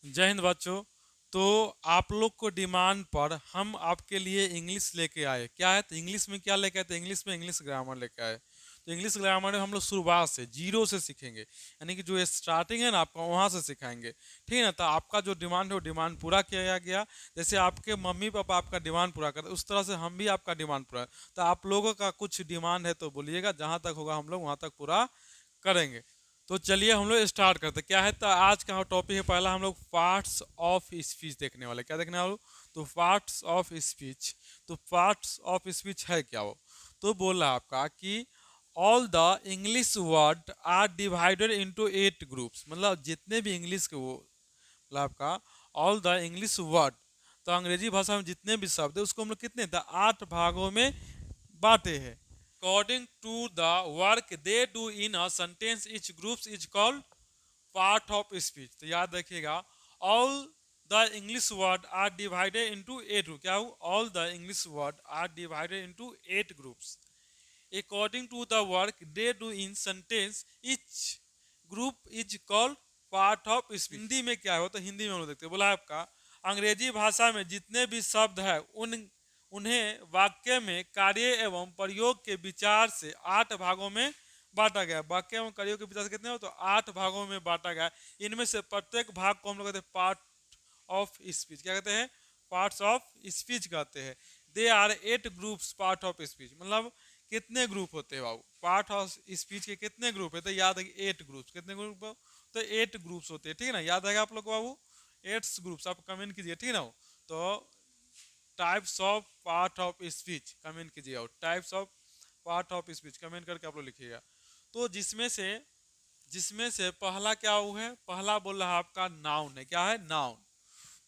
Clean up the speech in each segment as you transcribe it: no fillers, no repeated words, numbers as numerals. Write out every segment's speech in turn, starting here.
जय हिंद बच्चों। तो आप लोग को डिमांड पर हम आपके लिए इंग्लिश लेके आए। क्या है तो इंग्लिश में क्या लेके आए, तो इंग्लिश में इंग्लिश ग्रामर लेके आए। तो इंग्लिश ग्रामर में हम लोग शुरुआत से जीरो से सीखेंगे, यानी कि जो स्टार्टिंग है ना आपका वहाँ से सिखाएंगे। ठीक है ना। तो आपका जो डिमांड है वो डिमांड पूरा किया गया। जैसे आपके मम्मी पापा आपका डिमांड पूरा करते उस तरह से हम भी आपका डिमांड पूरा। तो आप लोगों का कुछ डिमांड है तो बोलिएगा, जहाँ तक होगा हम लोग वहाँ तक पूरा करेंगे। तो चलिए हम लोग स्टार्ट करते हैं। क्या है तो आज का टॉपिक है, पहला हम लोग पार्ट्स ऑफ स्पीच देखने वाले। क्या देखने वाले? तो पार्ट्स ऑफ स्पीच। तो पार्ट्स ऑफ स्पीच है क्या वो? तो बोला आपका कि all the English word are divided into 8 groups. मतलब जितने भी इंग्लिश के वो मतलब आपका ऑल द इंग्लिश वर्ड, तो अंग्रेजी भाषा में जितने भी शब्द है उसको हम लोग कितने था 8 भागों में बांटे हैं। According to the work they do in a sentence each groups is called part of speech. तो याद रखिएगा, all the English word are divided into 8 group. क्या हो? All the English word are divided into 8 groups according to the work they do in sentence each group is called part of speech. Hindi में क्या हो? तो हिंदी में हम लोग देखते हैं, बोला आपका अंग्रेजी भाषा में जितने भी शब्द है उन्हें वाक्य में कार्य एवं प्रयोग के विचार से 8 भागों में बांटा गया। वाक्य एवं कार्यों के विचार से कितने हो? तो 8 भागों में बांटा गया। इनमें से प्रत्येक भाग को हम लोग कहते हैं पार्ट ऑफ स्पीच। क्या कहते हैं? पार्ट्स ऑफ स्पीच कहते हैं। They are 8 groups part of speech. मतलब कितने ग्रुप होते हैं बाबू? पार्ट ऑफ स्पीच के कितने ग्रुप है? तो याद है 8 ग्रुप्स। कितने ग्रुप? तो 8 ग्रुप्स होते हैं। ठीक है ना, याद है आप लोग को बाबू 8 ग्रुप्स। आप कमेंट कीजिए, ठीक है ना। तो types of part of speech comment कीजिए, और types of part of speech comment करके आप लोग लिखिएगा। तो जिसमें से पहला क्या हुआ है? पहला बोल रहा है आपका नाउन है। क्या है? नाउन।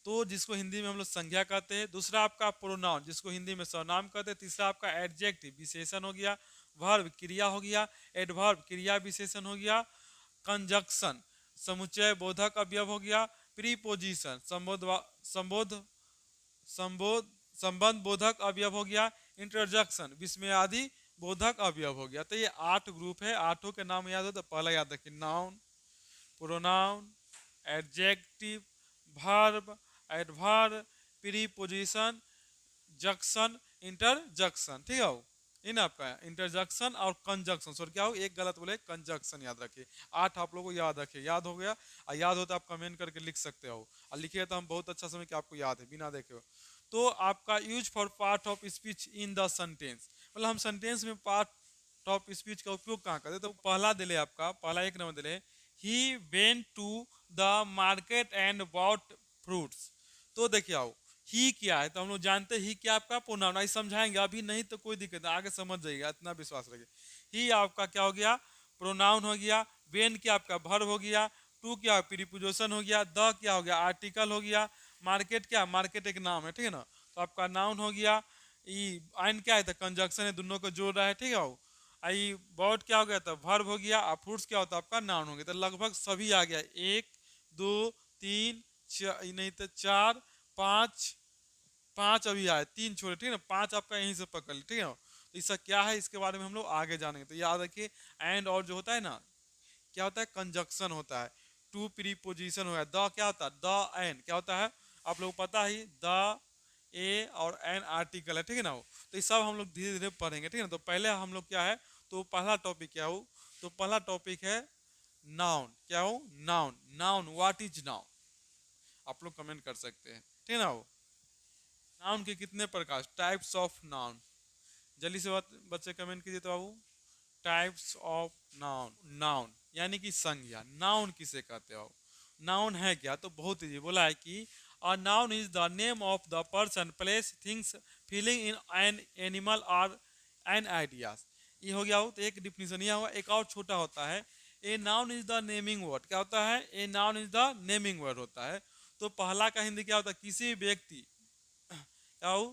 तो जिसको हिंदी में हम लोग संज्ञा कहते हैं। दूसरा आपका प्रोनाउन, जिसको हिंदी में सर्वनाम कहते हैं। तीसरा आपका एडजेक्टिव विशेषण हो गया। वर्ब क्रिया हो गया। एडवर्ब क्रिया विशेषण हो गया। कंजक्शन समुच्चय बोधक अवयव हो गया। प्रीपोजिशन संबोध संबोध संबंध बोधक अवयव हो गया। इंटरजेक्शन विस्मयादि बोधक अवयव हो गया। तो ये 8 ग्रुप है। आठों के नाम याद हो तो पहला याद रखिए, noun, pronoun, adjective, verb, adverb, preposition, junction, interjunction. ठीक है, इन आपका इंटरजंक्शन और कंजक्शन। सॉरी क्या हो, एक गलत बोले, कंजक्शन याद रखिए। 8 आप लोगों को याद रखिए। याद हो गया? और याद हो तो आप कमेंट करके लिख सकते हो, और लिखिए तो हम बहुत अच्छा समय कि आपको याद है बिना देखे हो। तो आपका use for part of speech in the sentence, मतलब हम सेंटेंस में पार्ट ऑफ स्पीच का उपयोग कहाँ करते? तो पहला दिले आपका, पहला एक नंबर दिले, he went to the market and bought fruits. तो देखिए आओ, ही क्या है? तो हम लोग जानते हैं ही क्या आपका प्रोनाउन। आई समझाएंगे, अभी नहीं तो कोई दिक्कत नहीं, आगे समझ जाइएगा, इतना विश्वास रखिए। ही आपका क्या हो गया? प्रोनाउन हो गया। वेन क्या आपका वर्ब हो गया। टू क्या प्रीपोजिशन हो गया। द क्या हो गया? आर्टिकल हो गया। मार्केट क्या? मार्केट एक नाम है, ठीक है ना, तो आपका नाउन हो गया। ई आइन क्या है? तो कंजक्शन है, दोनों को जोड़ रहा है, ठीक है। आई बॉट क्या हो गया? तो वर्ब हो गया। और फ्रूट्स क्या होता है? आपका नाउन हो गया। तो लगभग सभी आ गया। एक, दो, तीन, नहीं तो चार, पाँच, पांच अभी आए, तीन छोड़े, ठीक है ना। पांच आपका यहीं से पकड़ ली, ठीक है। तो इसका क्या है, इसके बारे में हम लोग आगे जानेंगे। तो याद रखिए, एंड और जो होता है ना, क्या होता है? कंजक्शन होता है। टू प्रीपोजिशन हो गया। द क्या होता है? द एन क्या होता है? आप लोग पता ही, द ए और एन आर्टिकल है, ठीक है ना। तो ये सब हम लोग धीरे धीरे पढ़ेंगे, ठीक है ना। तो पहले हम लोग क्या है, तो पहला टॉपिक क्या हो? तो पहला टॉपिक है नाउन। क्या हो? Noun. Noun, what is noun? आप लोग कमेंट कर सकते हैं, ठीक है ना। नाउन के कितने प्रकार? Types of noun. जल्दी से बच्चे कमेंट कीजिए तो बाबू। Types of noun. नाउन यानी कि संज्ञा। नाउन किसे कहते हो? नाउन है क्या? तो बहुत इजी बोला है कि a noun is the name of the person, place, things, feeling in an animal और एन आइडियाज। ये हो गया हो, तो एक डिफिनेशन यह हुआ। एक और छोटा होता है, ए noun is the naming word. क्या होता है? ए noun is the naming word होता है। तो पहला का हिंदी क्या होता है? किसी व्यक्ति, क्या हो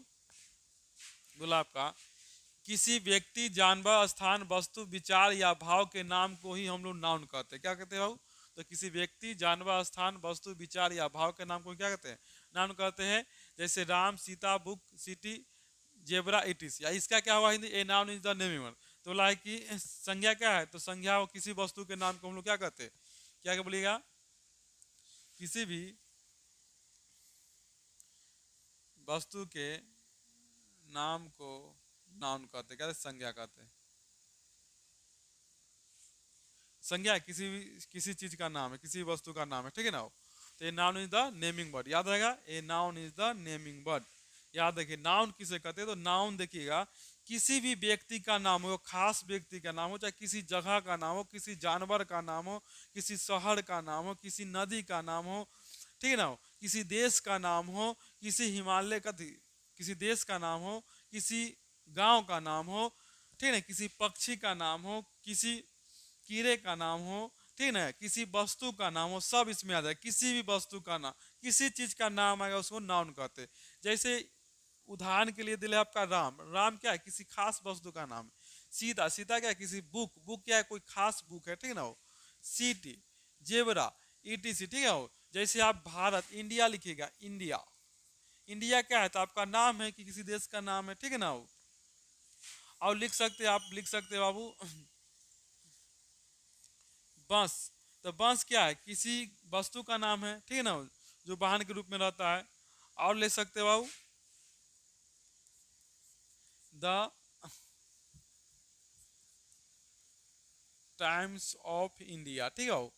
बोला आपका, किसी व्यक्ति, जानवर, स्थान, वस्तु, विचार या भाव के नाम को ही हम लोग नाउन कहते हैं। क्या कहते हैं भाऊ? तो किसी व्यक्ति, जानवर, स्थान, वस्तु, विचार या भाव के नाम को क्या कहते हैं? नाउन कहते हैं। जैसे Ram, Sita, book, city, zebra, इटिस। या इसका क्या हुआ Hindi? A noun is the naming word. तो बोला है कि संज्ञा क्या है? तो संज्ञा हो किसी वस्तु के नाम को हम लोग क्या कहते हैं? क्या बोलिएगा? किसी भी वस्तु के नाम को नाउन कहते, कहते संज्ञा कहते। संज्ञा किसी चीज का नाम है, किसी वस्तु का नाम है, ठीक है ना। तो ये noun is the naming word, याद रहेगा, ए noun is the naming word. याद रखिए नाउन किसे कहते हैं, तो नाउन देखिएगा किसी भी व्यक्ति का नाम हो, खास व्यक्ति का नाम हो, चाहे किसी जगह का नाम हो, किसी जानवर का नाम हो, किसी शहर का नाम हो, किसी नदी का नाम हो, ठीक है ना, किसी देश का नाम हो, किसी हिमालय का, किसी देश का नाम हो, किसी गांव का नाम हो, ठीक है ना, किसी पक्षी का नाम हो, किसी कीड़े का नाम हो, ठीक है, किसी वस्तु का नाम हो, सब इसमें आ जाए। किसी भी वस्तु का नाम, किसी चीज का नाम आएगा उसको नाउन कहते। जैसे उदाहरण के लिए दिले आपका राम, राम क्या है, किसी खास वस्तु का नाम है। सीता, सीता क्या है, किसी बुक, बुक क्या है, कोई खास बुक है, ठीक है ना। वो सिटी, जेबरा, ईटीसी, ठीक है। जैसे आप भारत, इंडिया लिखिएगा, इंडिया, इंडिया क्या है, तो आपका नाम है कि किसी देश का नाम है, ठीक है ना। वो और लिख सकते हैं, आप लिख सकते हैं बाबू बस, तो बस क्या है, किसी वस्तु का नाम है, ठीक है ना, जो वाहन के रूप में रहता है। और ले सकते हो बाबू द टाइम्स ऑफ इंडिया, ठीक है।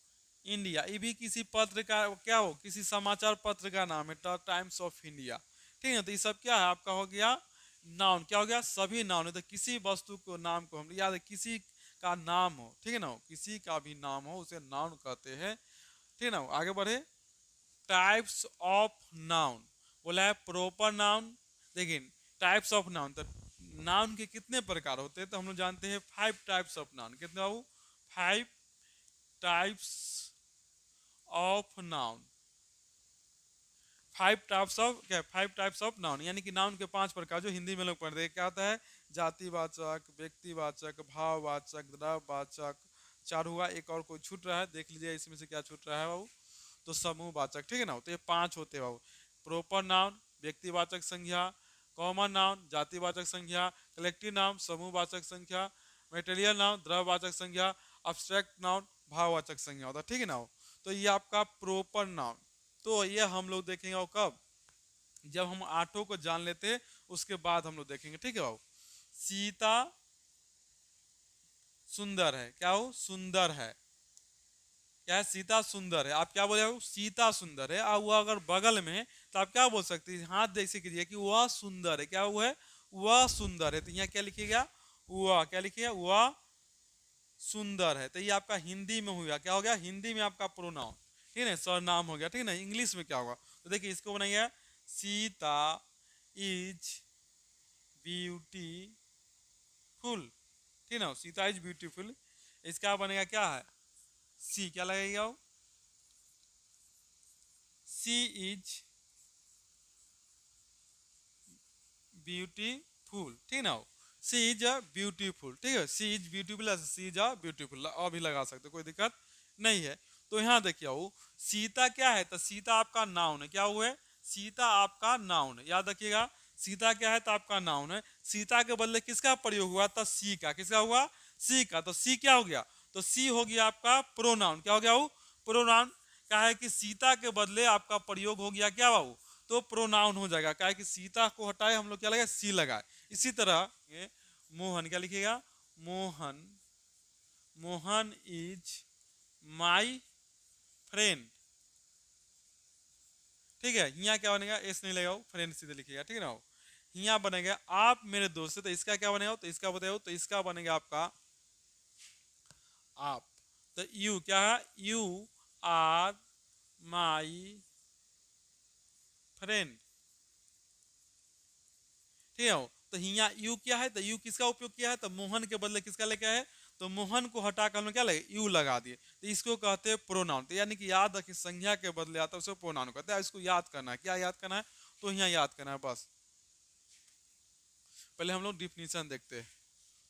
इंडिया, ये भी किसी पत्र का क्या हो, किसी समाचार पत्र का नाम है, द टाइम्स ऑफ इंडिया, ठीक है। तो ये सब क्या है आपका हो गया नाउन, क्या हो गया, सभी नाउन है। तो किसी वस्तु को नाम को हम याद है, किसी का नाम हो, ठीक है ना, किसी का भी नाम हो उसे नाउन कहते हैं, ठीक है ना। आगे बढ़े, टाइप्स ऑफ नाउन, बोला है प्रॉपर नाउन। देखिए टाइप्स ऑफ नाउन, तो नाउन के कितने प्रकार होते हैं, तो हम लोग जानते हैं 5 टाइप्स ऑफ नाउन। कितने बाबू, 5 types of noun. 5 types of क्या, 5 टाइप्स ऑफ नाउन, यानी कि नाउन के 5 प्रकार, जो हिंदी में लोग पढ़ते हैं। क्या होता है, जातिवाचक, व्यक्तिवाचक, भाववाचक, द्रव्यवाचक, 4 हुआ, एक और कोई छूट रहा है, देख लीजिए इसमें से क्या छूट रहा है बाबू, तो समूहवाचक, ठीक है ना। तो ये 5 होते हैं बाबू, प्रॉपर नाउन, व्यक्तिवाचक संज्ञा, कॉमन नाउन, जातिवाचक संज्ञा, कलेक्टिव नाउन, समूहवाचक संज्ञा, मेटेरियल नाउन, द्रव्यवाचक संज्ञा, अब्स्ट्रैक्ट नाउन, भाववाचक संज्ञा होता है, ठीक है ना। तो ये आपका प्रॉपर नाउन। तो ये हम लोग देखेंगे और कब, जब हम 8 को जान लेते उसके बाद हम लोग देखेंगे, ठीक है बाबू। सीता सुंदर है, क्या हो, सुंदर है, क्या है, सीता सुंदर है। आप क्या बोले, सीता सुंदर है, और वह अगर बगल में, तो आप क्या बोल सकते हैं, हाथ देख कीजिए कि वह सुंदर है, क्या हुआ है, वह सुंदर है। तो यहाँ क्या लिखिएगा, वह, क्या लिखिएगा, वह सुंदर है। तो ये आपका हिंदी में हुआ, क्या हो गया, हिंदी में आपका प्रोनाउन, ठीक है, सरनाम हो गया, ठीक है ना। इंग्लिश में क्या होगा, तो देखिए इसको बनाइए, सीता इज ब्यूटीफुल, ठीक है ना, सीता इज ब्यूटीफुल। इसका बनेगा क्या है, सी, क्या लगेगा, सी इज ब्यूटीफुल, ठीक है ना। सी इज अ ब्यूटीफुल, ठीक है, she is beautiful, she is a beautiful, अभी लगा सकते, कोई दिक्कत नहीं है। तो यहाँ देखिए वो सीता क्या है, तो सीता आपका नाउन है, क्या हुआ है, सीता आपका नाउन है, याद रखिएगा। सीता क्या है, तो आपका नाउन है। सीता के बदले किसका प्रयोग हुआ था, सी का, किसका हुआ, सी का। तो सी क्या हो गया, तो सी हो गया आपका प्रोनाउन, क्या हो गया वो, प्रोनाउन। क्या है कि सीता के बदले आपका प्रयोग हो गया क्या बाबू, तो प्रोनाउन हो जाएगा। क्या है कि सीता को हटाए हम लोग क्या लगाए, सी लगाए। इसी तरह ये मोहन, क्या लिखिएगा, Mohan, Mohan is my friend, ठीक है। यहाँ क्या बनेगा, एस नहीं लगाओ, फ्रेंड सीधे लिखिएगा, ठीक है ना। यहाँ बनेगा आप मेरे दोस्त है, तो इसका क्या बनेगा, तो इसका बताओ, तो इसका बनेगा आपका आप। तो यू क्या है, यू आर माई फ्रेंड, ठीक है। तो यहाँ यू क्या है, तो यू किसका उपयोग किया है, तो मोहन के बदले किसका लेके आए, तो मोहन को हटाकर हम लोग क्या लगे, यू लगा दिए। तो इसको कहते हैं प्रोनाउन। तो यानी कि याद रखिए, संज्ञा के बदले आता है उसको प्रोनाउन कहते हैं। इसको याद करना है, क्या याद करना है, तो यहाँ याद करना है बस। पहले हम लोग डिफिनीशन देखते हैं,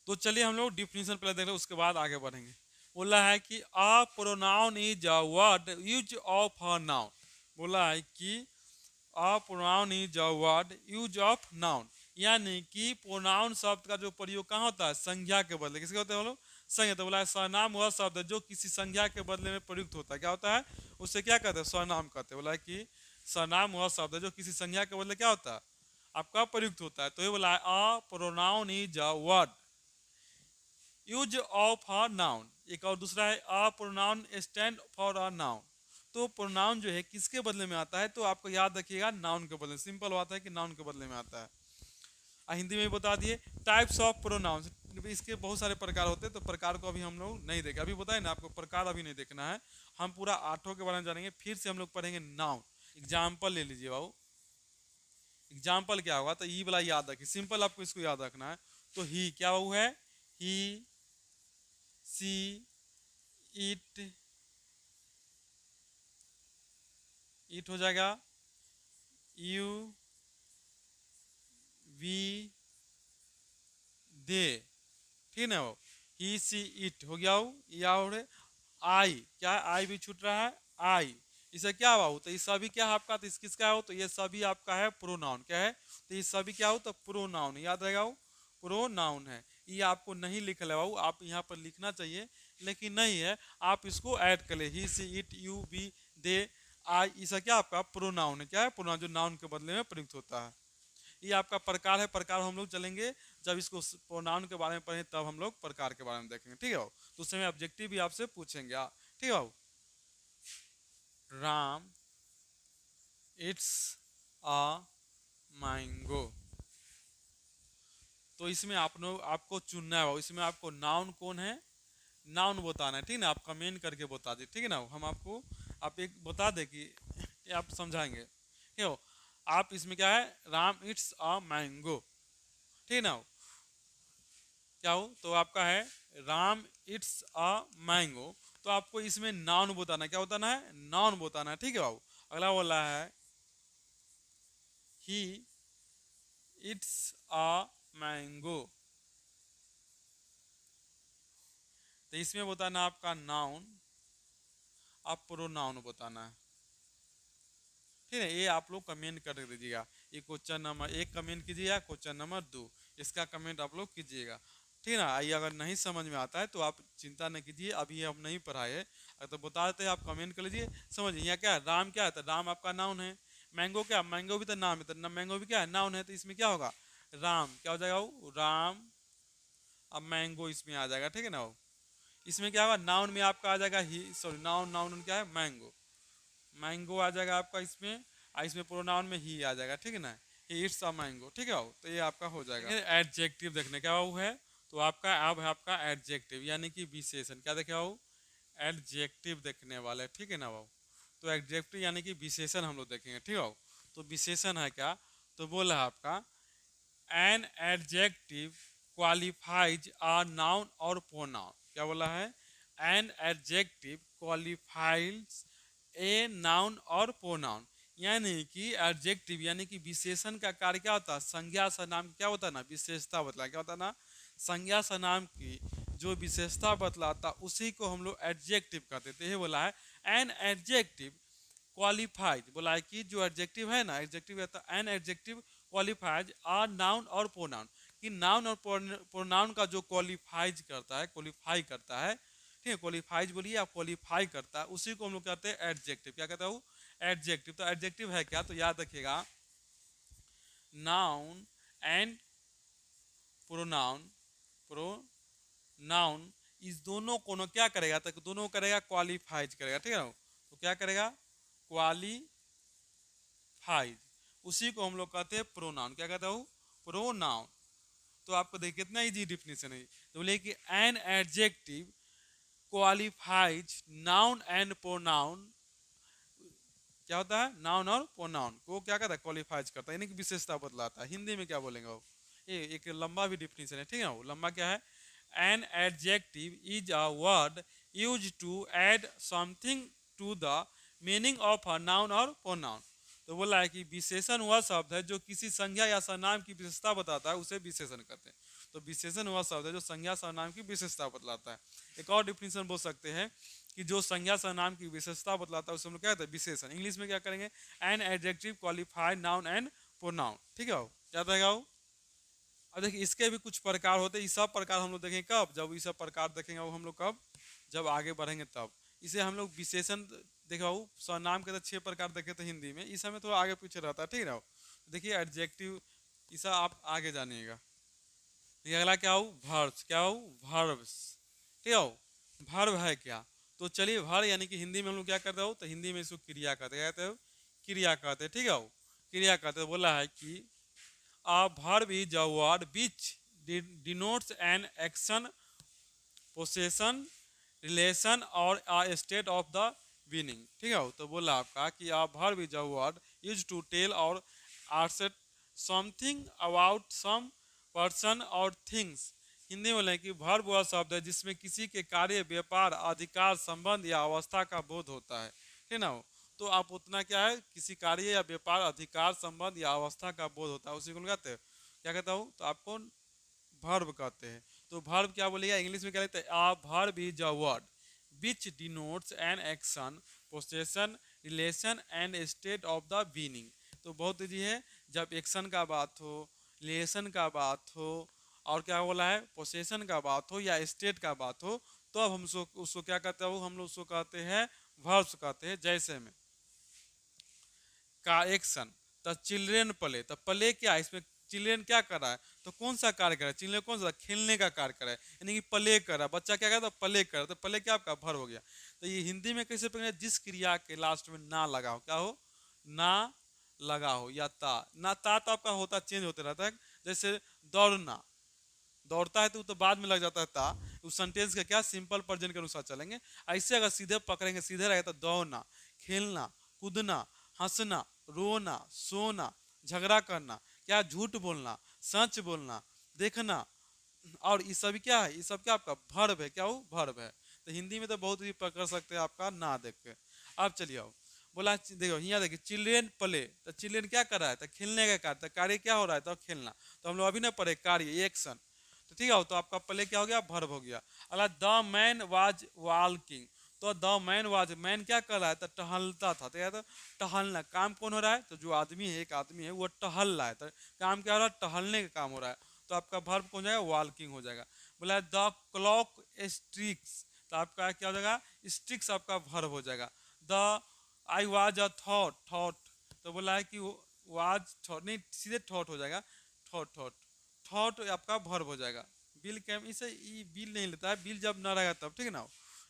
तो चलिए हम लोग डिफिनीशन पहले देख रहे उसके बाद आगे बढ़ेंगे। बोला है कि a pronoun is a word use of a noun, बोला है कि a pronoun is a word use of noun, यानी कि प्रोनाउन शब्द का जो प्रयोग कहाँ होता है, संज्ञा के बदले, किसके होते हैं बोलो, संज्ञा। तो बोला है सरनाम वह शब्द है जो किसी संज्ञा के बदले में प्रयुक्त होता है, क्या होता है, उसे क्या कहते हैं, सरनाम कहते हैं। बोला है कि सरनाम वह शब्द है जो किसी संज्ञा के बदले क्या होता है, आपका प्रयुक्त होता है। तो ये बोला है a pronoun is a word use of a noun. एक और दूसरा है a pronoun stand for a noun. तो प्रोनाउन जो है किसके बदले में आता है, तो आपको याद रखिएगा नाउन के बदले। सिंपल बात है कि नाउन के बदले में आता है। हिंदी में भी बता दिए टाइप्स ऑफ प्रोनाउंस। इसके बहुत सारे प्रकार होते हैं, तो प्रकार को अभी हम लोग नहीं देखें। अभी बताए ना आपको प्रकार अभी नहीं देखना है, हम पूरा आठों के बारे में जानेंगे। फिर से हम लोग पढ़ेंगे नाउन। एग्जाम्पल ले लीजिए बाबू। एग्जाम्पल क्या होगा, तो ई वाला याद रखिए, सिंपल आपको इसको याद रखना है। तो ही क्या बाबू है, ही, सी, इट, इट हो जाएगा, यू, वी, दे, ठीक है वो। ही, सी, इट हो गया वो, या हो रहे। आई क्या है, आई भी छूट रहा है, आई इसे क्या हुआ हो, तो ये सभी क्या है आपका, तो इस किसका हो, तो ये सभी आपका है प्रोनाउन। क्या है, तो ये सभी क्या हो, तो प्रोनाउन। याद रहेगा वो प्रोनाउन है। ये आपको नहीं लिख है बाबू, आप यहाँ पर लिखना चाहिए लेकिन नहीं है, आप इसको ऐड कर ले। ही, सी, इट, यू, वी, दे, आई, इसे क्या आपका प्रोनाउन है। क्या है, प्रोनाउन जो नाउन के बदले में प्रयुक्त होता है। ये आपका प्रकार है। प्रकार हम लोग चलेंगे जब इसको प्रोनाउन के बारे में पढ़ें, तब हम लोग प्रकार के बारे में देखेंगे, ठीक है। तो उस समय ऑब्जेक्टिव भी आपसे पूछेंगे, ठीक है। Ram it's a mango. तो इसमें आपको चुनना है, इसमें आपको नाउन कौन है, नाउन बताना है, ठीक ना। आप कमेंट करके बता दे, ठीक है ना। हम आपको आप एक बता दे कि आप समझाएंगे, ठीक है। आप इसमें क्या है, राम इट्स अ मैंगो, ठीक ना। क्या हो, तो आपका है राम इट्स अ मैंगो। तो आपको इसमें नाउन बताना, क्या बताना है, नाउन बताना है, ठीक है बाबू। अगला बोला है ही इट्स अ मैंगो। तो इसमें बताना आपका नाउन, आप प्रोनाउन बताना है, ठीक है। ये आप लोग कमेंट कर दीजिएगा। ये क्वेश्चन नंबर 1 कमेंट कीजिएगा, क्वेश्चन नंबर 2 इसका कमेंट आप लोग कीजिएगा, ठीक है ना। ये अगर नहीं समझ में आता है तो आप चिंता नहीं कीजिए, अभी हम नहीं पढ़ाए है तो बता देते हैं, आप कमेंट कर लीजिए। समझिए यहाँ क्या है, राम क्या है, तो राम आपका नाउन है। मैंगो क्या, मैंगो भी तो नाम है, तो मैंगो भी क्या है, नाउन है। तो इसमें क्या होगा, राम क्या हो जाएगा वो, राम। अब मैंगो इसमें आ जाएगा, ठीक है ना वो। इसमें क्या होगा, नाउन में आपका आ जाएगा ही, सॉरी नाउन, नाउन क्या है, मैंगो। मैंगो आ जाएगा आपका इसमें, और इसमें प्रोनाउन में ही आ जाएगा, ठीक है ना। ही इट्स अ मैंगो, ठीक है। तो ये आपका हो जाएगा। एडजेक्टिव देखने क्या वो है, तो आपका अब है आपका एडजेक्टिव यानी कि विशेषण। क्या देखे बाबू, एडजेक्टिव देखने वाले, ठीक है ना बाबू। तो एडजेक्टिव यानी कि विशेषण हम लोग देखेंगे, ठीक है बाबू। तो विशेषण है क्या, तो बोला है आपका N adjective qualifies a noun और प्रोनाउन। क्या बोला है, an adjective qualifies a noun और प्रोनाउन। यानी कि एडजेक्टिव यानी कि विशेषण का कार्य क्या होता है, संज्ञा सर्वनाम क्या होता है ना, विशेषता बतला। क्या होता है ना, संज्ञा सर्वनाम की जो विशेषता बतलाता उसी को हम लोग एडजेक्टिव कहते थे। ये बोला है एन एडजेक्टिव क्वालिफाइज, बोला है कि जो एडजेक्टिव है ना, एडजेक्टिव रहता है an adjective qualifies are noun और प्रोनाउन। कि नाउन और प्रोनाउन का जो क्वालिफाइज करता है, क्वालिफाई करता है, ठीक है, क्वालिफाइज बोलिए आप, क्वालिफाई करता है उसी को हम लोग कहते हैं एडजेक्टिव। क्या कहता हूँ, एडजेक्टिव। तो एडजेक्टिव है क्या, तो याद रखिएगा नाउन एंड प्रोनाउन, प्रोनाउन इस दोनों को ना क्या करेगा, तो दोनों करेगा क्वालिफाइज करेगा, ठीक है ना। तो क्या करेगा, क्वालिफाइज, उसी को हम लोग कहते हैं प्रोनाउन। क्या कहता हूँ, प्रोनाउन। तो आपको देखिए कितना इजी डिफिनेशन है। तो बोले कि N adjective qualifies noun and pronoun. क्या होता है, नाउन और प्रोनाउन को क्या करता है, क्वालिफाइज करता है, यानी कि विशेषता बतलाता है। हिंदी में क्या बोलेंगे वो, ये एक लंबा भी डिफिनेशन है, ठीक है। वो लंबा क्या है, an adjective is a word use to add something to the meaning of a noun और प्रोनाउन। तो बोला है कि विशेषण वह शब्द है जो किसी संज्ञा या सर्वनाम की विशेषता बताता है, उसे विशेषण कहते हैं। तो विशेषण वह शब्द है जो संज्ञा सर्वनाम की विशेषता बतलाता है। एक और डिफिनेशन बोल सकते हैं कि जो संज्ञा सर्वनाम की विशेषता बतलाता है उसे हम लोग क्या कहते हैं, विशेषण। इंग्लिश में क्या करेंगे, an adjective qualified noun and pronoun, ठीक है। क्या रहेगा वो। अब देखिए इसके भी कुछ प्रकार होते हैं, ये सब प्रकार हम लोग देखेंगे कब, जब ये सब प्रकार देखेंगे वो हम लोग कब, जब आगे बढ़ेंगे तब। इसे हम लोग विशेषण देखा वो, सर्वनाम के तो 6 प्रकार देखे थे हिंदी में, इस समय थोड़ा आगे पीछे रहता है, ठीक है ना। देखिए एडजेक्टिव इसे आप आगे जानिएगा। ये अगला क्या हो, वर्ब्स, क्या हो, वर्ब्स, ठीक हो, वर्ब है क्या। तो चलिए वर्ब यानी कि हिंदी में हम लोग क्या करते हो, तो हिंदी में इसको क्रिया कहते हैं, कहते हो क्रिया कहते हैं, ठीक है, क्रिया कहते हैं। बोला है कि a verb is a word which denotes an action, possession, relation or a state of the being, ठीक है। तो बोला आपका कि a verb is a word used to tell or assert something about some person or things। Hindi में बोले कि verb वह शब्द है जिसमें किसी के कार्य, व्यापार, अधिकार, संबंध या अवस्था का बोध होता है, ठीक ना। तो आप उतना क्या है, किसी कार्य या व्यापार, अधिकार, संबंध या अवस्था का बोध होता है, उसी को कहते हैं क्या कहता हूँ, तो आपको वर्ब कहते हैं। तो वर्ब क्या बोलिएगा, इंग्लिश में क्या लिखते हैं, a verb is a word which denotes an action, possession, relation and state of the being. तो बहुत ईजी है, जब एक्शन का बात हो, रिलेशन का बात हो, और क्या बोला है, पोसेशन का बात हो या स्टेट का बात हो, तो अब हम उसको क्या कहते हैं, हम लोग उसको कहते हैं वर्ब्स कहते हैं। जैसे में का एक्शन, तो चिल्ड्रेन प्ले, तो प्ले क्या, इसमें चिल्ड्रेन क्या कर रहा है, तो कौन सा कार्य कर रहा है, चिल्ड्रेन कौन सा, खेलने का कार्य कर रहा है, यानी कि प्ले कर रहा है, बच्चा क्या कर रहा है, प्ले कर रहा है, तो प्ले क्या आपका वर्ब हो गया। तो ये हिंदी में कैसे पकड़े, जिस क्रिया के लास्ट में ना लगा हो, क्या हो, ना लगा हो या ता, ना ता तो आपका होता चेंज होते रहता है। जैसे दौड़ना, दौड़ता है तो बाद में लग जाता है ता, उस सेंटेंस का क्या सिंपल प्रेजेंट के अनुसार चलेंगे। ऐसे अगर सीधे पकड़ेंगे, सीधे रहेगा, तो दौड़ना, खेलना, कूदना, हंसना, रोना, सोना, झगड़ा करना, क्या झूठ बोलना, सच बोलना, देखना, और ये सब क्या है, ये सब क्या आपका वर्ब है, क्या हो, वर्ब है। तो हिंदी में तो बहुत ही पकड़ सकते हैं आपका ना देख के। अब चलिए आओ, बोला देखो यहाँ देखिए चिल्ड्रेन प्ले, तो चिल्ड्रेन क्या कर रहा है, तो खेलने का कार्य, तो कार्य क्या हो रहा है, तो खेलना, तो हम लोग अभी ना पढ़े कार्य एक्शन, तो ठीक है, तो आपका प्ले क्या हो गया, वर्ब हो गया। अगला द मैन वाज वॉकिंग, तो द मैन वाज, मैन क्या कर रहा है, तो टहलता था, तो क्या था, टहलना, काम कौन हो रहा है, तो जो आदमी है, एक आदमी है वो टहल रहा है, तो काम क्या हो रहा है, टहलने का काम हो रहा है, तो आपका वर्ब कौन हो जाएगा, वॉकिंग हो जाएगा। बोला द क्लॉक स्ट्रिक्स, तो आपका क्या हो जाएगा, स्ट्रिक्स आपका वर्ब हो जाएगा। The I was a thought, thought, तो बोला है कि वाज थॉट, नहीं सीधे थॉट हो जाएगा, थॉट, थॉट, थॉट आपका वर्ब हो जाएगा। बिल कैम, इसे बिल नहीं लेता है, बिल जब ना रहेगा तब, ठीक है ना,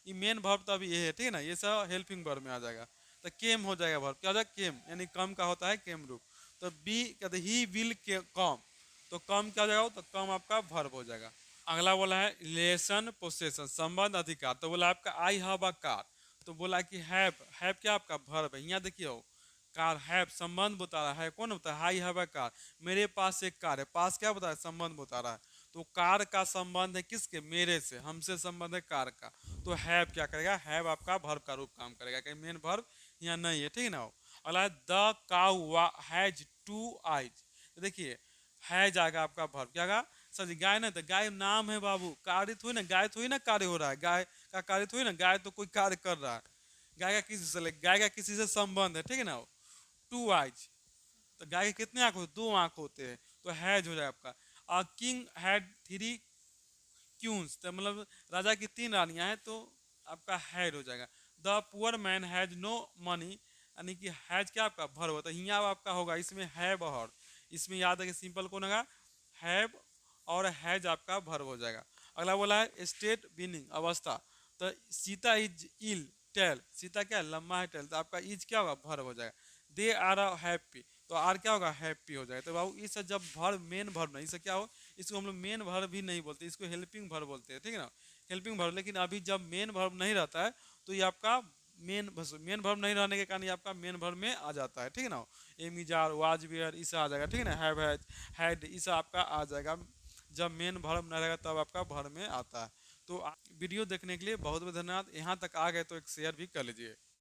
ये मेन वर्ब तो अभी ये है, ठीक है ना, ये सब हेल्पिंग वर्ब में आ जाएगा। तो केम हो जाएगा वर्ब, क्या हो जाएगा, केम, यानी कम का होता है केम रूप। तो बी कहते ही विल कम, तो कम क्या हो जाएगा, तो कम आपका वर्ब हो जाएगा। अगला बोला है रिलेशन, पोसेशन, संबंध, अधिकार, तो बोला आपका आई हैव अ कार, तो बोला कि हैव क्या आपका वर्ब है। यहाँ देखिए हो, कार, हैव संबंध बता रहा है, कौन बता है, आई हैव अ कार, मेरे पास एक कार है, पास क्या बता रहा है, संबंध बता रहा है। तो कार का संबंध है किसके, मेरे से, हमसे संबंध है कार का, तो हैव क्या करेगा, हैव आपका वर्ब का रूप काम करेगा, कहीं मेन वर्ब यहाँ नहीं है, ठीक है ना। अगला the cow has two eyes, तो देखिए है जाएगा आपका वर्ब, क्या गा, सर जी गाय ना, तो गाय नाम है बाबू, कार्य थोड़ी ना, गाय थोड़ी ना कार्य हो रहा है, गाय का कार्य थोड़ी ना, गाय तो कोई कार्य कर रहा है, गाय का किसी से, गाय का किसी से संबंध है, ठीक है ना। टू आइज, तो गाय के कितने आंख होते, दो आंख होते हैं, तो हैज हो जाएगा आपका। आ किंग हैड थ्री क्यूंस, तो मतलब राजा की तीन रानियां हैं, तो आपका हैड हो जाएगा। The poor man has no money, यानी कि हैज क्या आपका वर्ब होता है, यहाँ आपका होगा, इसमें हैव और, इसमें याद है कि सिंपल कौन होगा, हैव और हैज आपका वर्ब हो जाएगा। अगला बोला है स्टेट बीनिंग, अवस्था, तो Sita is ill tell, Sita क्या लम्बा है टेल, तो आपका इज क्या होगा, वर्ब हो जाएगा। दे आर हैप्पी, तो आर क्या होगा, हैप्पी हो जाएगा। तो बाबू इस जब वर्ब मेन वर्ब नहीं, इसे क्या हो, इसको हम लोग मेन वर्ब भी नहीं बोलते, इसको हेल्पिंग वर्ब बोलते हैं, ठीक है ना, हेल्पिंग वर्ब। लेकिन अभी जब मेन वर्ब नहीं रहता है, तो ये आपका मेन वर्ब नहीं रहने के कारण ये आपका मेन वर्ब में आ जाता है, ठीक है ना। Am is are, was were, इसे आ जाएगा, ठीक है ना, हैव हैज हैड, इसे आपका आ जाएगा। जब मेन वर्ब नहीं रहेगा तब आपका वर्ब में आता है। तो वीडियो देखने के लिए बहुत बहुत धन्यवाद, यहाँ तक आ गए तो एक शेयर भी कर लीजिए।